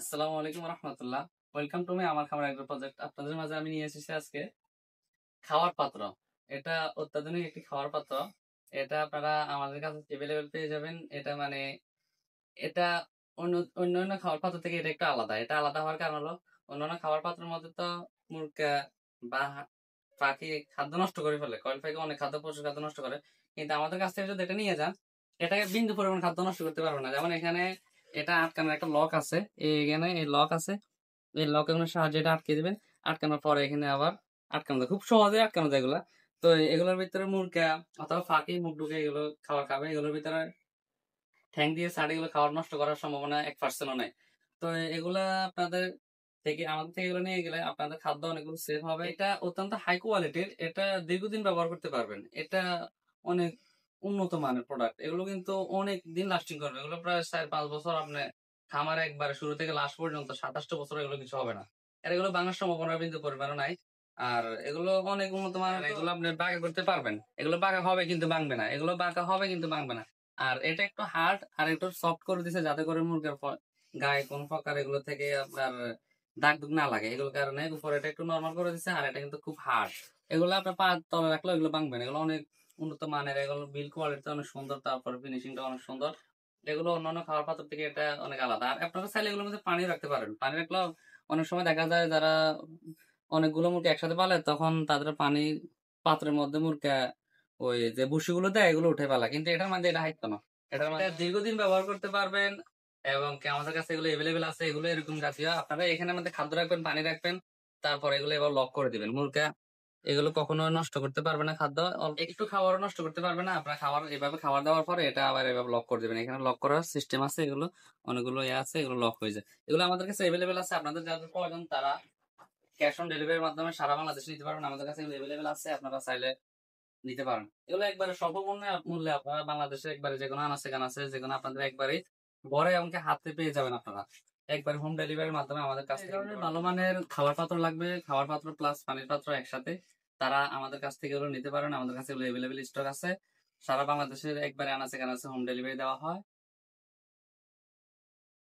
আসসালামু আলাইকুম রহমতুল্লাহ। Welcome to my আমার খামার এগ্রো প্রজেক্ট। আপনাদের মাঝে আমি নিয়ে এসেছি আজকে খাওয়ার পাত্র। এটা অত্যাধুনিক একটি খাওয়ার পাত্র। এটা আপনারা আমাদের কাছে অ্যাভেলেবেল পেয়ে যাবেন। এটা মানে এটা অন্য অন্যান্য খাওয়ার পাত্র থেকে এটা একটু আলাদা। এটা আলাদা হওয়ার কারণ হলো অন্যান্য খাওয়ার পাত্রের মধ্যে তো মুরগা বা পাখি খাদ্য নষ্ট করে ফেলে, কয়েল পাখি অনেক খাদ্য পশুর খাদ্য নষ্ট করে। কিন্তু আমাদের কাছ থেকে যদি এটা নিয়ে যান, এটাকে বিন্দু পরিমাণ খাদ্য নষ্ট করতে পারবে না। যেমন এখানে এটা আটকানোর একটা লক আছে, এখানে এই লক আছে, এই লকের সাহায্যে এটা আটকে দিবেন। আটকানোর পরে এখানে আবার আটকানো যায়, খুব সহজে আটকানো যায় এগুলা। তো এগুলোর ভিতরে মুরগা অথবা ফাঁকি মুখ ঢুকে এগুলো খাবার খাবে। এগুলোর ভিতরে ঠ্যাং দিয়ে ছাড় এগুলো খাওয়ার নষ্ট করার সম্ভাবনা 1%ও নাই। তো এগুলা আপনাদের থেকে আমাদের থেকে এগুলো নিয়ে গেলে আপনাদের খাদ্য অনেকগুলো সেভ হবে। এটা অত্যন্ত হাই কোয়ালিটির, এটা দীর্ঘদিন ব্যবহার করতে পারবেন। এটা অনেক উন্নত মানের প্রোডাক্ট। এগুলো কিন্তু অনেক দিন লাস্টিং করবে। এগুলো প্রায় 4-5 বছর আপনি খামারে একবারে শুরু থেকে লাস্ট পর্যন্ত 27টা বছর এগুলো কিছু হবে না। আর এগুলো ভাঙার সম্ভাবনা কিন্তু পরিমাণও নাই। আর এগুলো অনেক উন্নত মানের। এগুলো আপনি বাঁকা করতে পারবেন, এগুলো বাঁকা হবে কিন্তু ভাঙবে না, এগুলো বাঁকা হবে কিন্তু ভাঙবে না। আর এটা একটু হার্ড আর একটু সফট করে দিছে যাতে করে মুরগির গায়ে কোন প্রকার এগুলো থেকে আপনার দাগ দুগ না লাগে। এগুলোর কারণে উপরে এটা একটু নরমাল করে দিছে, আর এটা কিন্তু খুব হার্ড। এগুলো আপনার পা তলে রাখলে এগুলো ভাঙবে না। এগুলো অনেক উন্নত মানের, এগুলো বিল কোয়ালিটি অনেক সুন্দর, তারপর ফিনিশিংটা অনেক সুন্দর। এগুলো অন্যান্য খাবার পাত্র থেকে এটা অনেক আলাদা। আর আপনারা চাইলে এগুলোর মধ্যে পানি রাখতে পারেন। পানি রাখলেও অনেক সময় দেখা যায় যারা অনেকগুলো মুরগি একসাথে পালে তখন তাদের পানি পাত্রের মধ্যে মুরগা ওই যে ভুসিগুলো দেয় এগুলো উঠে ফেলা, কিন্তু এটার মধ্যে এটা হাইতো না। এটার মধ্যে দীর্ঘদিন ব্যবহার করতে পারবেন। এবং কি আমাদের কাছে এগুলো এভেলেবেল আছে। এগুলো এরকম জাতীয় আপনারা এখানে মধ্যে খাদ্য রাখবেন, পানি রাখবেন, তারপর এগুলো এবার লক করে দিবেন। মুরগা এগুলো কখনো নষ্ট করতে পারবে না, খাদ্য একটু খাবারও নষ্ট করতে পারবে না। আপনার খাবার এভাবে খাবার দেওয়ার পরে এটা আবার এভাবে লক করে দিবেন। এখানে লক করার সিস্টেম আছে, এগুলো অনেকগুলো আছে, এগুলো লক হয়ে যায়। এগুলো আমাদের কাছে এভেলেবেল আছে। আপনাদের যাদের প্রয়োজন তারা ক্যাশ অন ডেলিভারির মাধ্যমে সারা বাংলাদেশে নিতে পারবেন। আমাদের কাছে এগুলো এভেলেবেল আছে, আপনারা চাইলে নিতে পারেন। এগুলো একবারে স্বল্প মূল্যে আপনারা বাংলাদেশে একবারে যে কোনো আনাচে কানাচে যে কোনো আপনাদের একবারে ঘরে এমনকি হাতে পেয়ে যাবেন। আপনারা একবার হোম ডেলিভারির মাধ্যমে আমাদের কাছ থেকে ভালো মানের খাবার পাত্র লাগবে, খাবার পাত্র প্লাস পানির পাত্র একসাথে, তারা আমাদের কাছ থেকে এগুলো নিতে পারেন। আমাদের কাছে এগুলো এভেলেবেল স্টক আছে। সারা বাংলাদেশের একবারে আনাচে কানাচে হোম ডেলিভারি দেওয়া হয়।